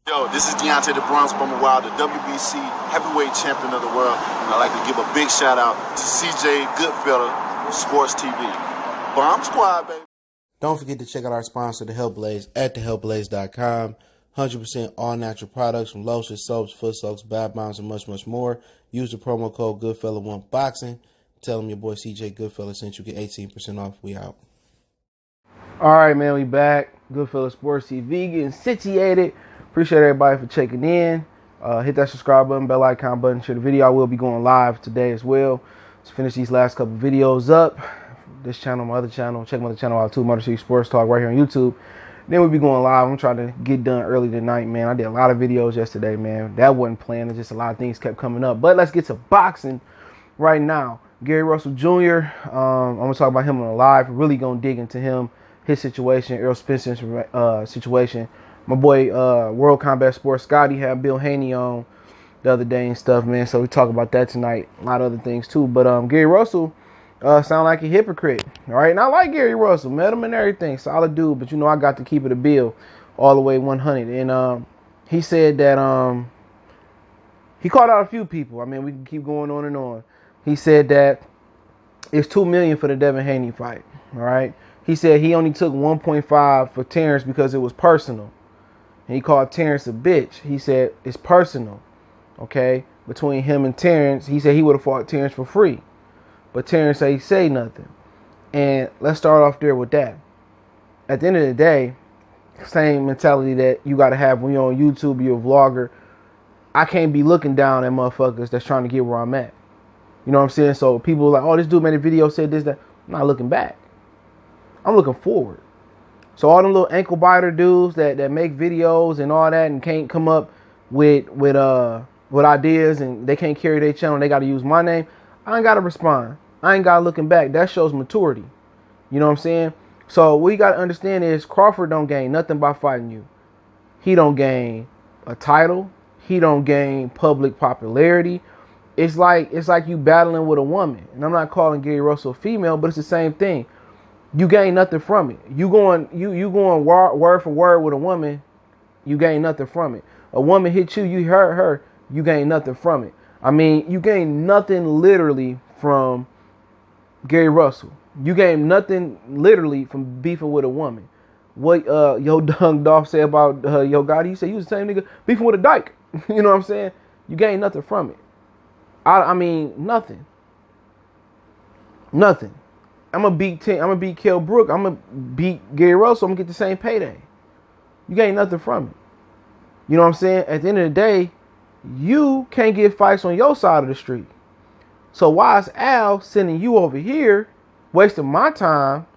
Yo, this is Deontay the Bronx Bummer Wild, the WBC heavyweight champion of the world. And I'd like to give a big shout out to CJ Goodfella, Sports TV. Bomb Squad, baby. Don't forget to check out our sponsor, The Health Blaze, at thehealthblaze.com. 100% all natural products from lotions, soaps, foot soaks, bath bombs, and much, much more. Use the promo code Goodfella1Boxing. Tell them your boy CJ Goodfella sent you, get 18% off. We out. All right, man, we back. Goodfella Sports TV, getting situated. Appreciate everybody for checking in. Hit that subscribe button, bell icon button, share the video. I will be going live today as well. Let's finish these last couple videos up. This channel, my other channel. Check my other channel out too, Motor City Sports Talk, right here on YouTube. Then we'll be going live. I'm trying to get done early tonight, man. I did a lot of videos yesterday, man. That wasn't planned. It's just a lot of things kept coming up. But let's get to boxing right now. Gary Russell Jr., I'm going to talk about him on the live. Really going to dig into him, his situation, Errol Spencer's situation. My boy, World Combat Sports, Scotty, had Bill Haney on the other day and stuff, man. So we talk about that tonight. A lot of other things, too. But Gary Russell sound like a hypocrite, all right? And I like Gary Russell. Met him and everything. Solid dude. But, you know, I got to keep it a bill all the way 100. And he said that he called out a few people. I mean, we can keep going on and on. He said that it's $2 million for the Devin Haney fight, all right? He said he only took 1.5 for Terence because it was personal. And he called Terence a bitch. He said it's personal, okay, between him and Terence. He said he would have fought Terence for free. But Terence ain't say nothing. And let's start off there with that. At the end of the day, same mentality that you got to have when you're on YouTube, you're a vlogger. I can't be looking down at motherfuckers that's trying to get where I'm at. You know what I'm saying? So people are like, oh, this dude made a video, said this, that. I'm not looking back. I'm looking forward. So all them little ankle biter dudes that make videos and all that and can't come up with ideas and they can't carry their channel, they got to use my name. I ain't got to respond. I ain't got to looking back. That shows maturity. You know what I'm saying? So what you got to understand is Crawford don't gain nothing by fighting you. He don't gain a title. He don't gain public popularity. It's like you battling with a woman. And I'm not calling Gary Russell a female, but it's the same thing. You gain nothing from it. You going word for word with a woman, you gain nothing from it. A woman hit you, you hurt her, you gain nothing from it. I mean, you gain nothing literally from Gary Russell. You gain nothing literally from beefing with a woman. What Yo Dung Dolph said about Yo Gotti, he said you was the same nigga beefing with a dyke. You know what I'm saying? You gain nothing from it. I mean, nothing. Nothing. I'm gonna beat Kell Brook. I'm gonna beat Gary Russell. I'm gonna get the same payday. You gain nothing from it. You know what I'm saying? At the end of the day, you can't get fights on your side of the street. So why is Al sending you over here, wasting my time,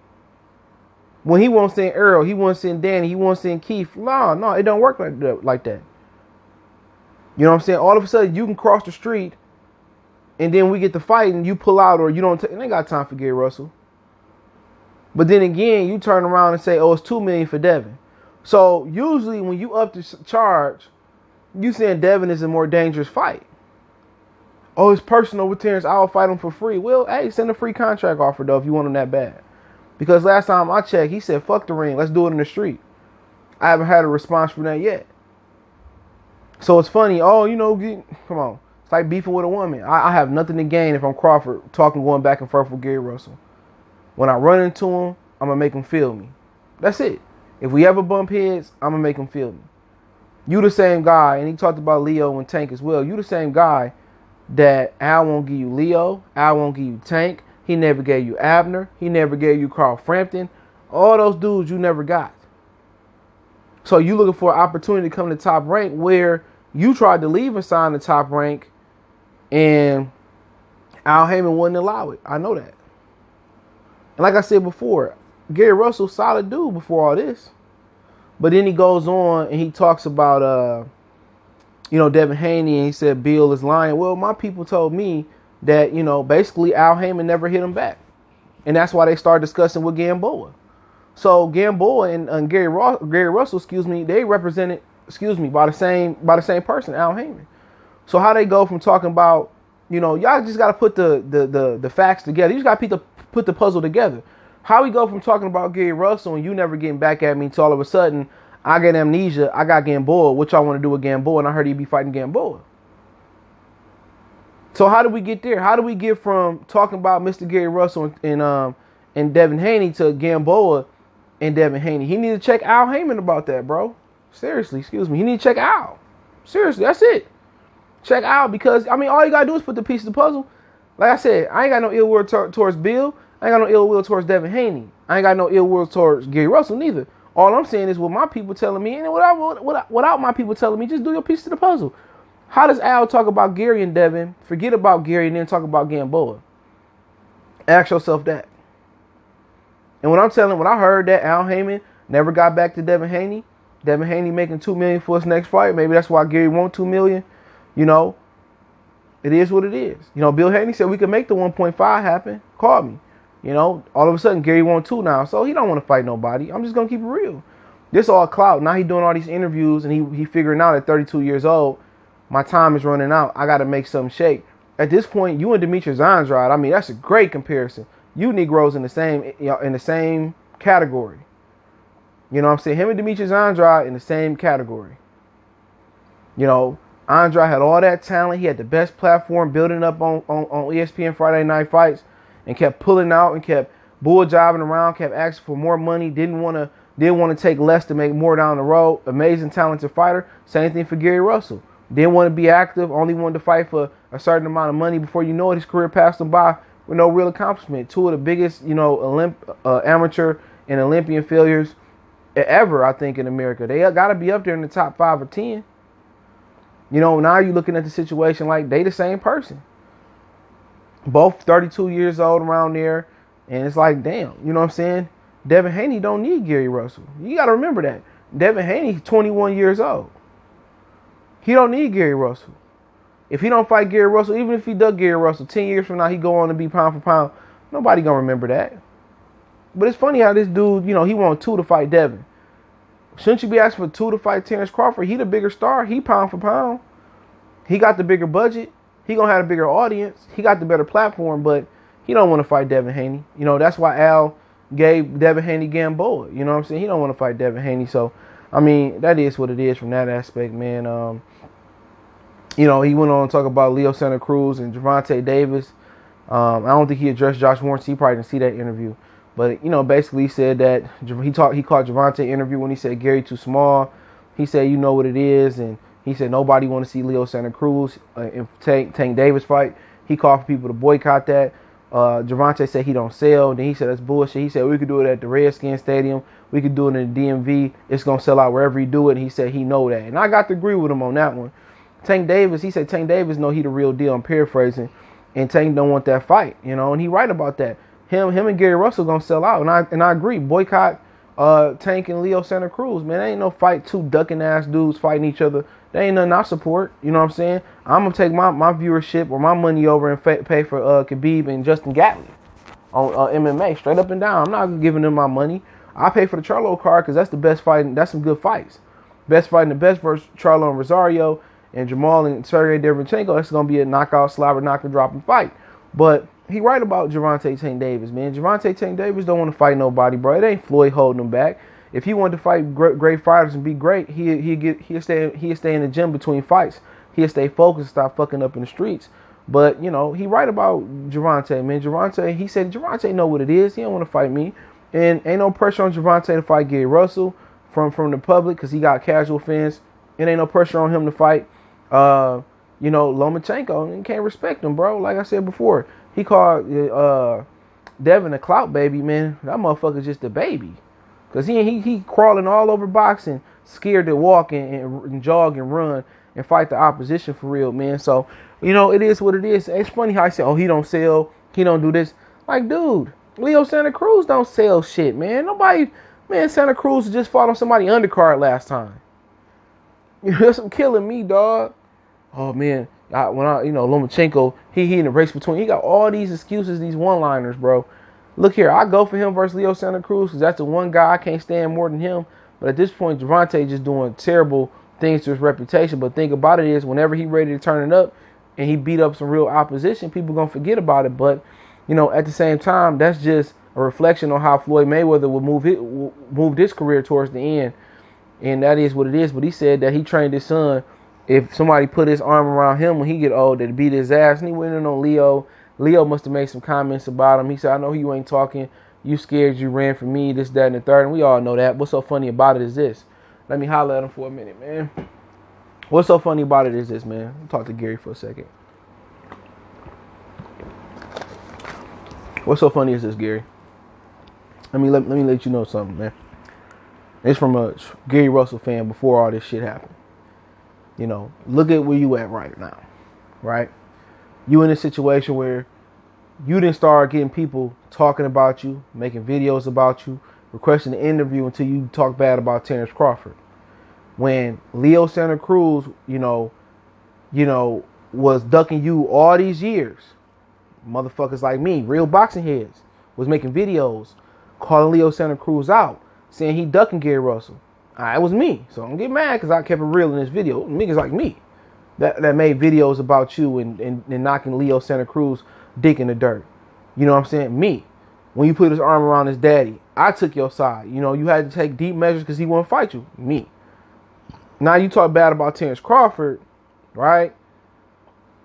when he won't send Earl, he won't send Danny, he won't send Keith? No, it don't work like that. You know what I'm saying? All of a sudden, you can cross the street, and then we get the fight, and you pull out, or you don't. Ain't got time for Gary Russell. But then again, you turn around and say, oh, it's $2 million for Devin. So usually when you up the charge, you saying Devin is a more dangerous fight. Oh, it's personal with Terence. I'll fight him for free. Well, hey, send a free contract offer, though, if you want him that bad. Because last time I checked, he said, fuck the ring. Let's do it in the street. I haven't had a response from that yet. So it's funny. Oh, you know, come on. It's like beefing with a woman. I have nothing to gain if I'm Crawford going back and forth with Gary Russell. When I run into him, I'm going to make him feel me. That's it. If we ever bump heads, I'm going to make him feel me. You the same guy, and he talked about Leo and Tank as well. You the same guy that Al won't give you Leo. Al won't give you Tank. He never gave you Abner. He never gave you Carl Frampton. All those dudes you never got. So you looking for an opportunity to come to top rank where you tried to leave and sign the top rank, and Al Haymon wouldn't allow it. I know that. And like I said before, Gary Russell, solid dude before all this. But then he goes on and he talks about, Devin Haney, and he said Bill is lying. Well, my people told me that, basically Al Haymon never hit him back. And that's why they started discussing with Gamboa. So Gamboa and Gary Russell, they represented, by the same person, Al Haymon. So how they go from talking about, y'all just got to put the facts together. You just got to put the puzzle together. How we go from talking about Gary Russell and you never getting back at me to all of a sudden I get amnesia. I got Gamboa. What y'all want to do with Gamboa? And I heard he'd be fighting Gamboa. So how do we get there? How do we get from talking about Mr. Gary Russell and Devin Haney to Gamboa and Devin Haney? He need to check Al Haymon about that, bro. Seriously, excuse me. He need to check Al. Seriously, that's it. Check Al, because, I mean, all you got to do is put the piece of the puzzle. Like I said, I ain't got no ill will towards Bill. I ain't got no ill will towards Devin Haney. I ain't got no ill will towards Gary Russell neither. All I'm saying is what my people telling me, and without my people telling me, just do your piece of the puzzle. How does Al talk about Gary and Devin, forget about Gary, and then talk about Gamboa? Ask yourself that. And when I heard that Al Haymon never got back to Devin Haney, Devin Haney making $2 million for his next fight, maybe that's why Gary wants $2 million. You know, it is what it is. You know, Bill Haney said we could make the 1.5 happen. Called me. You know, all of a sudden Gary wants 2 now, so he don't want to fight nobody. I'm just gonna keep it real. This all clout. Now he doing all these interviews and he figuring out at 32 years old, my time is running out. I got to make something shake. At this point, you and Demetrius Andrade, I mean, that's a great comparison. You Negroes in the same category. You know what I'm saying? Him and Demetrius Andrade in the same category. You know, Andrade had all that talent. He had the best platform, building up on ESPN Friday Night Fights, and kept pulling out and kept bull jiving around, kept asking for more money, didn't want to take less to make more down the road. Amazing, talented fighter. Same thing for Gary Russell. Didn't want to be active, only wanted to fight for a certain amount of money. Before you know it, his career passed him by with no real accomplishment. 2 of the biggest, you know, amateur and Olympian failures ever, I think, in America. They got to be up there in the top 5 or 10. You know, now you're looking at the situation like they the same person. Both 32 years old around there. And it's like, damn, you know what I'm saying? Devin Haney don't need Gary Russell. You got to remember that. Devin Haney, 21 years old. He don't need Gary Russell. If he don't fight Gary Russell, even if he does Gary Russell, 10 years from now, he go on to be pound for pound. Nobody going to remember that. But it's funny how this dude, you know, he want 2 to fight Devin. Shouldn't you be asking for 2 to fight Terence Crawford? He the bigger star. He pound for pound. He got the bigger budget. He going to have a bigger audience. He got the better platform, but he don't want to fight Devin Haney. You know, that's why Al gave Devin Haney Gamboa. You know what I'm saying? He don't want to fight Devin Haney. So, I mean, that is what it is from that aspect, man. You know, he went on to talk about Leo Santa Cruz and Gervonta Davis. I don't think he addressed Josh Warren. He probably didn't see that interview. But, you know, basically he said that he called Gervonta interview when he said Gary too small. He said, you know what it is. And he said nobody want to see Leo Santa Cruz and Tank Davis fight. He called for people to boycott that. Gervonta said he don't sell. Then he said that's bullshit. He said we could do it at the Redskins Stadium. We could do it in the DMV. It's going to sell out wherever he do it. And he said he know that. And I got to agree with him on that one. Tank Davis, he said Tank Davis know he the real deal. I'm paraphrasing. And Tank don't want that fight, you know. And he right about that. Him and Gary Russell going to sell out. And I agree. Boycott Tank and Leo Santa Cruz. Man, there ain't no fight. 2 ducking ass dudes fighting each other. There ain't nothing I support. You know what I'm saying? I'm going to take my viewership or my money over and pay for Khabib and Justin Gatley on MMA. Straight up and down. I'm not giving them my money. I pay for the Charlo card because that's the best fight. That's some good fights. Best fighting the best versus Charlo and Rosario and Jamal and Sergey Derevchenko. That's going to be a knockout, slobber, knocker, dropping fight. But he right about Gervonta Tank Davis, man. Gervonta Tank Davis don't want to fight nobody, bro. It ain't Floyd holding him back. If he wanted to fight great fighters and be great, he'd stay in the gym between fights. He'd stay focused, stop fucking up in the streets. But, you know, he right about Gervonta, man. He said Gervonta know what it is. He don't want to fight me. And ain't no pressure on Gervonta to fight Gary Russell from the public because he got casual fans. And ain't no pressure on him to fight, Lomachenko. And you can't respect him, bro. Like I said before, he called Devin a clout baby, man. That motherfucker's just a baby. Because he crawling all over boxing, scared to walk and jog and run and fight the opposition for real, man. So, you know, it is what it is. It's funny how I say, oh, he don't sell, he don't do this. Like, dude, Leo Santa Cruz don't sell shit, man. Santa Cruz just fought on somebody undercard last time. That's killing me, dog. Oh, man. Lomachenko, he in the race between. He got all these excuses, these one-liners, bro. Look here, I go for him versus Leo Santa Cruz because that's the one guy I can't stand more than him. But at this point, Gervonta just doing terrible things to his reputation. But think about it is, whenever he ready to turn it up and he beat up some real opposition, people going to forget about it. But, you know, at the same time, that's just a reflection on how Floyd Mayweather will move his career towards the end. and that is what it is. But he said that he trained his son. If somebody put his arm around him when he get old, they'd beat his ass. And he went in on Leo. Leo must have made some comments about him. He said, I know you ain't talking. You scared, you ran from me, this, that, and the third. And we all know that. What's so funny about it is this. Let me holler at him for a minute, man. What's so funny about it is this, man. I'll talk to Gary for a second. What's so funny is this, Gary? Let me let you know something, man. It's from a Gary Russell fan before all this shit happened. You know, look at where you at right now, right? You in a situation where you didn't start getting people talking about you, making videos about you, requesting an interview until you talk bad about Terence Crawford. When Leo Santa Cruz, you know, was ducking you all these years, motherfuckers like me, real boxing heads, was making videos, calling Leo Santa Cruz out, saying he ducking Gary Russell. It was me, so don't get mad because I kept it real in this video. Niggas like me that made videos about you and knocking Leo Santa Cruz dick in the dirt. You know what I'm saying? Me. When you put his arm around his daddy, I took your side. You know, you had to take deep measures because he wouldn't fight you. Me. Now you talk bad about Terence Crawford, right?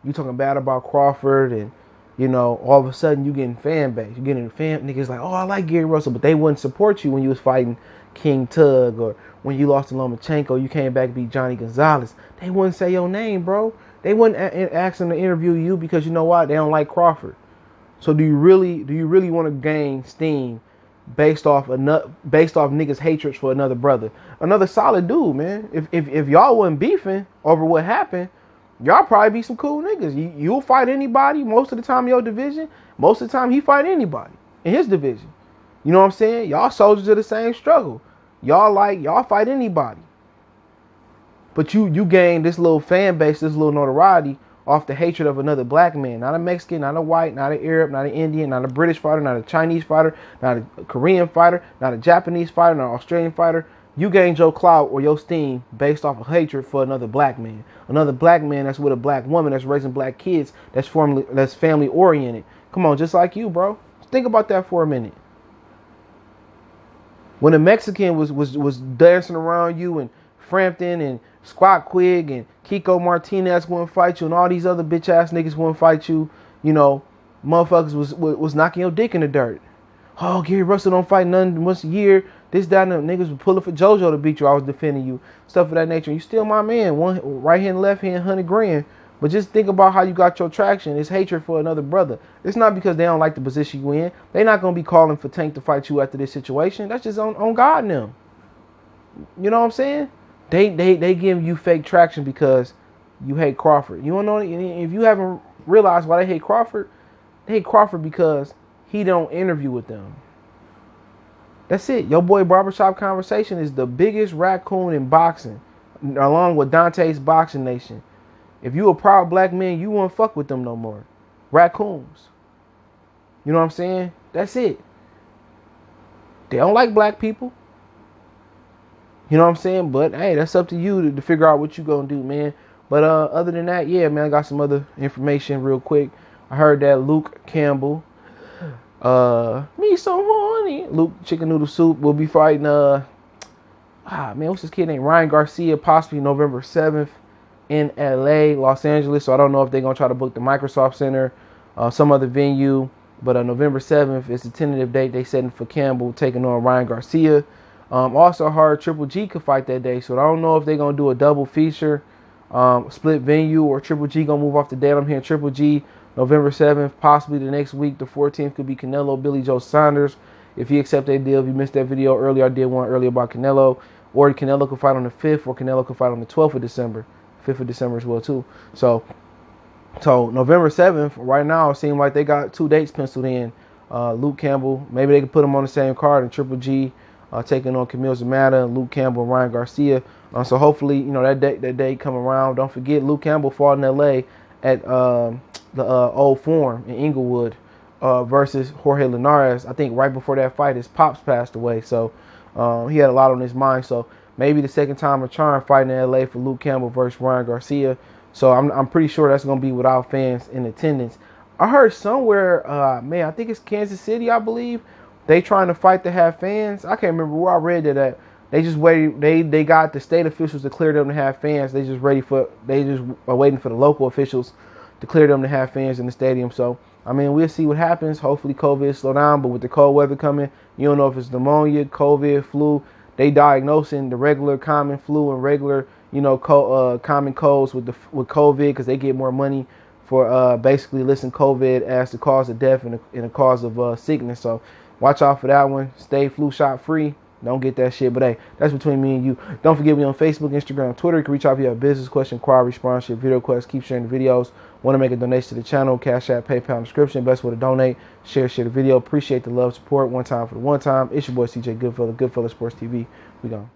You talking bad about Crawford and, you know, all of a sudden you getting fan base. You getting fan niggas like, oh, I like Gary Russell, but they wouldn't support you when you was fighting King Tug, or when you lost to Lomachenko, you came back and beat Johnny Gonzalez. They wouldn't say your name, bro. They wouldn't ask them to interview you because you know what? They don't like Crawford. So do you really want to gain steam based off niggas' hatred for another brother, another solid dude, man? If y'all wasn't beefing over what happened, y'all probably be some cool niggas. You'll fight anybody most of the time in your division. Most of the time he fight anybody in his division. You know what I'm saying? Y'all soldiers of the same struggle. Y'all fight anybody. But you gain this little fan base, this little notoriety off the hatred of another black man. Not a Mexican, not a white, not an Arab, not an Indian, not a British fighter, not a Chinese fighter, not a Korean fighter, not a Japanese fighter, not an Australian fighter. You gain your clout or your steam based off of hatred for another black man. Another black man that's with a black woman, that's raising black kids, that's family oriented. Come on, just like you, bro. Think about that for a minute. When a Mexican was dancing around you and Frampton and Squat Quig and Kiko Martinez wouldn't fight you and all these other bitch ass niggas wouldn't fight you, you know, motherfuckers was knocking your dick in the dirt. Oh, Gary Russell don't fight none once a year. This, that, and niggas was pulling for JoJo to beat you. I was defending you. Stuff of that nature. You still my man. One right hand, left hand, 100 grand. But just think about how you got your traction. It's hatred for another brother. It's not because they don't like the position you in. They're not going to be calling for Tank to fight you after this situation. That's just on God and them. You know what I'm saying? They give you fake traction because you hate Crawford. You don't know, if you haven't realized why they hate Crawford because he don't interview with them. That's it. Your boy Barbershop Conversation is the biggest raccoon in boxing, along with Dante's Boxing Nation. If you a proud black man, you won't fuck with them no more. Raccoons. You know what I'm saying? That's it. They don't like black people. You know what I'm saying? But hey, that's up to you to figure out what you gonna do, man. But other than that, yeah, man, I got some other information real quick. I heard that Luke Campbell, me so horny, Luke Chicken Noodle Soup will be fighting what's his kid name? Ryan Garcia, possibly November 7th in LA, Los Angeles. So I don't know if they're gonna try to book the Microsoft Center, some other venue. But November 7th is the tentative date they setting for Campbell taking on Ryan Garcia. Also heard Triple G could fight that day, so I don't know if they're gonna do a double feature, split venue, or Triple G gonna move off the date. I'm hearing Triple G November 7th, possibly the next week. The 14th could be Canelo, Billy Joe Saunders. If he accept that deal, if you missed that video earlier, I did one earlier about Canelo. Or Canelo could fight on the 5th, or Canelo could fight on the 12th of December. 5th of December as well too. So November 7th, right now, it seems like they got 2 dates penciled in. Luke Campbell, maybe they could put him on the same card, and Triple G taking on Camille Zamata, Luke Campbell, and Ryan Garcia. So hopefully, you know, that day come around. Don't forget, Luke Campbell fought in L.A. at the Old Forum in Inglewood versus Jorge Linares. I think right before that fight, his pops passed away. So he had a lot on his mind. So maybe the second time a charm fighting in L.A. for Luke Campbell versus Ryan Garcia. So I'm pretty sure that's going to be without fans in attendance. I heard somewhere, I think it's Kansas City, I believe. They trying to fight to have fans. I can't remember where I read that at. They just wait. They got the state officials to clear them to have fans. They just are waiting for the local officials to clear them to have fans in the stadium. So I mean, we'll see what happens. Hopefully COVID slow down. But with the cold weather coming, you don't know if it's pneumonia, COVID, flu. They diagnosing the regular common flu and regular, common colds with COVID because they get more money for basically listing COVID as the cause of death and the cause of sickness. So watch out for that one. Stay flu shot free. Don't get that shit. But hey, that's between me and you. Don't forget me on Facebook, Instagram, Twitter. You can reach out if you have a business question, inquiry, sponsorship, video requests. Keep sharing the videos. Want to make a donation to the channel? Cash App, PayPal, description. Best way to donate. Share the video. Appreciate the love, support. One time for the one time. It's your boy CJ Goodfellas, Goodfellas Sports TV. We gone.